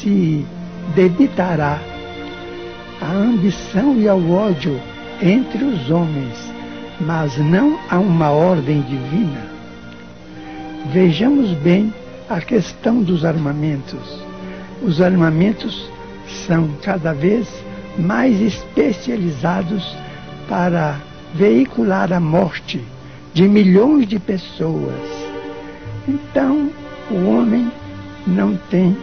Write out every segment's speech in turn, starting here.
se debitará à ambição e ao ódio entre os homens, mas não a uma ordem divina. Vejamos bem a questão dos armamentos. Os armamentos são cada vez mais especializados para veicular a morte de milhões de pessoas. Então, o homem não tem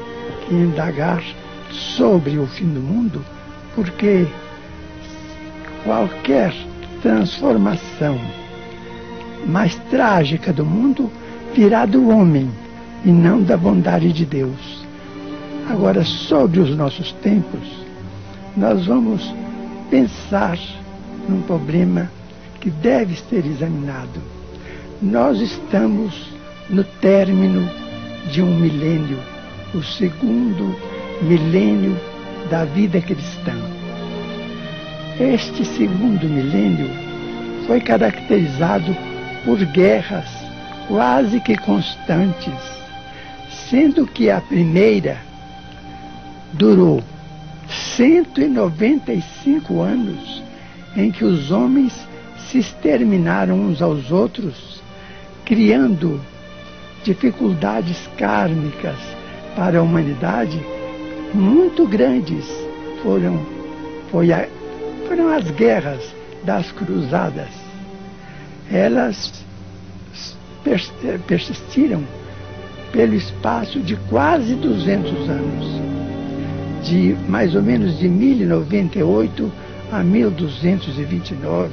que indagar sobre o fim do mundo, porque qualquer transformação mais trágica do mundo virá do homem e não da bondade de Deus. Agora, sobre os nossos tempos, nós vamos pensar num problema que deve ser examinado. Nós estamos no término de um milênio, o segundo milênio da vida cristã. Este segundo milênio foi caracterizado por guerras quase que constantes, sendo que a primeira durou 195 anos, em que os homens se exterminaram uns aos outros, criando dificuldades kármicas para a humanidade muito grandes. Foram as guerras das cruzadas. Elas persistiram pelo espaço de quase 200 anos, de mais ou menos de 1098 a 1229,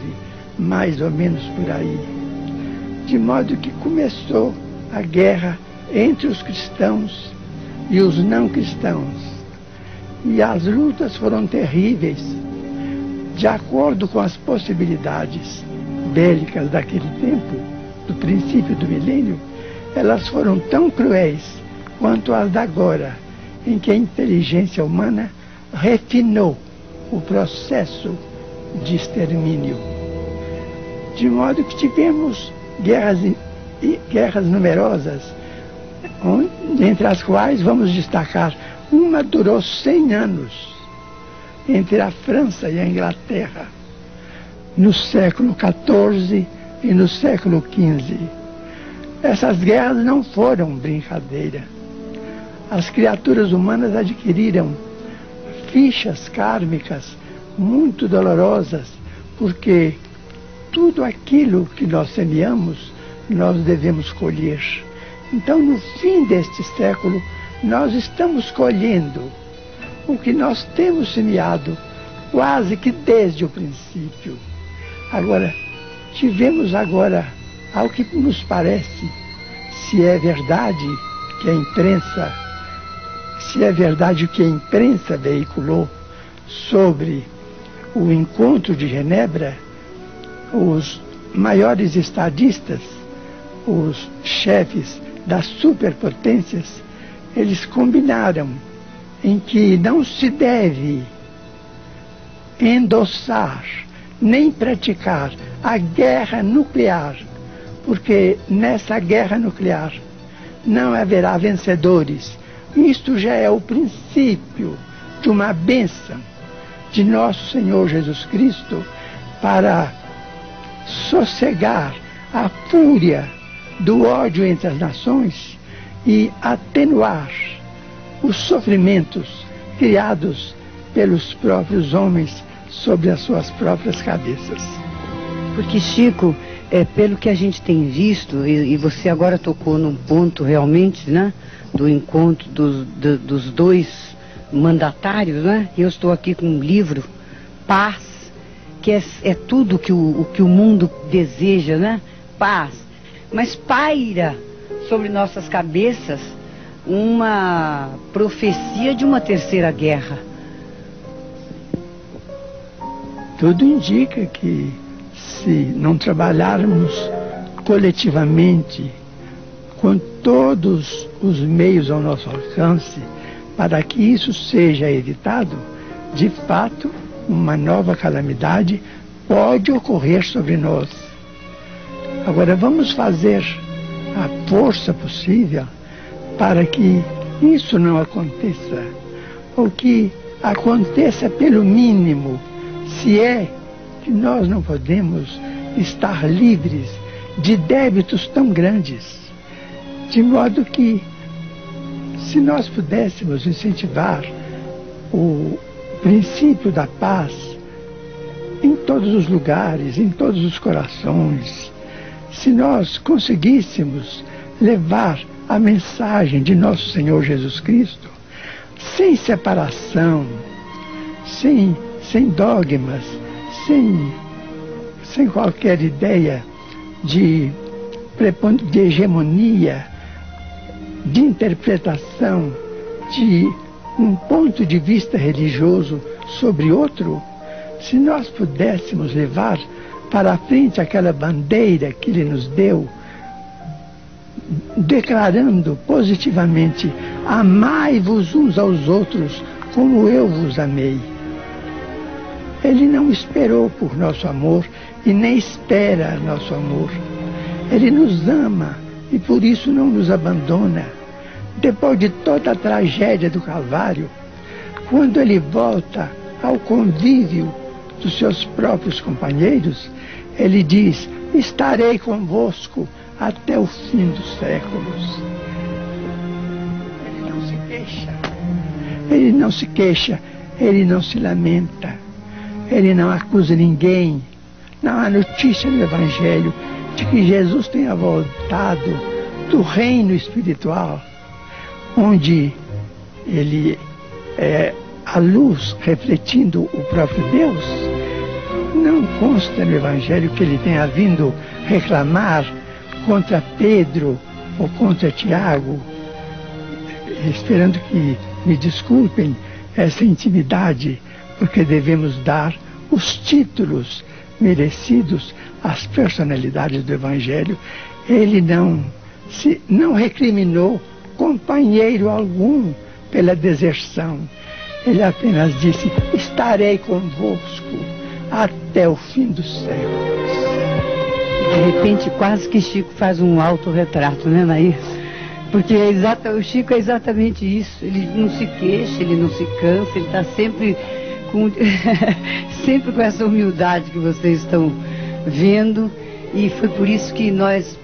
mais ou menos por aí. De modo que começou a guerra entre os cristãos e os não cristãos. E as lutas foram terríveis. De acordo com as possibilidades bélicas daquele tempo, do princípio do milênio, elas foram tão cruéis quanto as da agora, em que a inteligência humana refinou o processo de extermínio. De modo que tivemos guerras numerosas, entre as quais vamos destacar uma durou 100 anos, entre a França e a Inglaterra, no século XIV e no século XV. Essas guerras não foram brincadeira. As criaturas humanas adquiriram fichas kármicas muito dolorosas, porque tudo aquilo que nós semeamos, nós devemos colher. Então, no fim deste século, nós estamos colhendo o que nós temos semeado quase que desde o princípio. Agora, tivemos agora, ao que nos parece, se é verdade que a imprensa veiculou sobre o encontro de Genebra, os maiores estadistas, os chefes das superpotências, eles combinaram em que não se deve endossar nem praticar a guerra nuclear, porque nessa guerra nuclear não haverá vencedores. Isto já é o princípio de uma bênção de nosso Senhor Jesus Cristo para sossegar a fúria do ódio entre as nações e atenuar os sofrimentos criados pelos próprios homens sobre as suas próprias cabeças. Porque, Chico, pelo que a gente tem visto, e você agora tocou num ponto realmente, né, do encontro dos dois mandatários, né? Eu estou aqui com um livro, Paz, que é tudo que o mundo deseja, né? Paz. Mas paira sobre nossas cabeças uma profecia de uma terceira guerra. Tudo indica que, se não trabalharmos coletivamente, com todos os meios ao nosso alcance, para que isso seja evitado, de fato, uma nova calamidade pode ocorrer sobre nós. Agora, vamos fazer a força possível para que isso não aconteça. ou que aconteça pelo mínimo, se é que nós não podemos estar livres de débitos tão grandes, de modo que, se nós pudéssemos incentivar o princípio da paz em todos os lugares, em todos os corações, se nós conseguíssemos levar a mensagem de nosso Senhor Jesus Cristo sem separação, sem dogmas, sem qualquer ideia de hegemonia, de interpretação de um ponto de vista religioso sobre outro, se nós pudéssemos levar para a frente aquela bandeira que Ele nos deu, declarando positivamente: amai-vos uns aos outros como eu vos amei. Ele não esperou por nosso amor e nem espera nosso amor. Ele nos ama e por isso não nos abandona. Depois de toda a tragédia do Calvário, quando ele volta ao convívio dos seus próprios companheiros, ele diz: estarei convosco até o fim dos séculos. Ele não se queixa, ele não se queixa, ele não se lamenta, ele não acusa ninguém. Não há notícia no Evangelho de que Jesus tenha voltado do reino espiritual, onde ele é a luz refletindo o próprio Deus. Não consta no Evangelho que ele tenha vindo reclamar contra Pedro ou contra Tiago, esperando que me desculpem essa intimidade, porque devemos dar os títulos merecidos às personalidades do Evangelho. Ele não recriminou companheiro algum pela deserção. Ele apenas disse: estarei convosco até o fim dos séculos. De repente, quase que Chico faz um autorretrato, né, Nair? Porque o Chico é exatamente isso. Ele não se queixa, ele não se cansa, ele está sempre com essa humildade que vocês estão vendo. E foi por isso que nós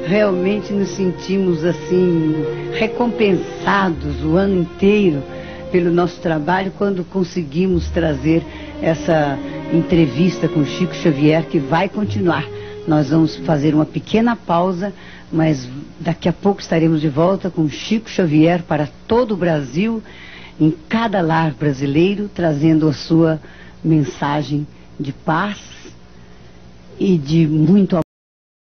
realmente nos sentimos assim recompensados o ano inteiro pelo nosso trabalho, quando conseguimos trazer essa entrevista com Chico Xavier, que vai continuar. Nós vamos fazer uma pequena pausa, mas daqui a pouco estaremos de volta com Chico Xavier para todo o Brasil, em cada lar brasileiro, trazendo a sua mensagem de paz e de muito amor.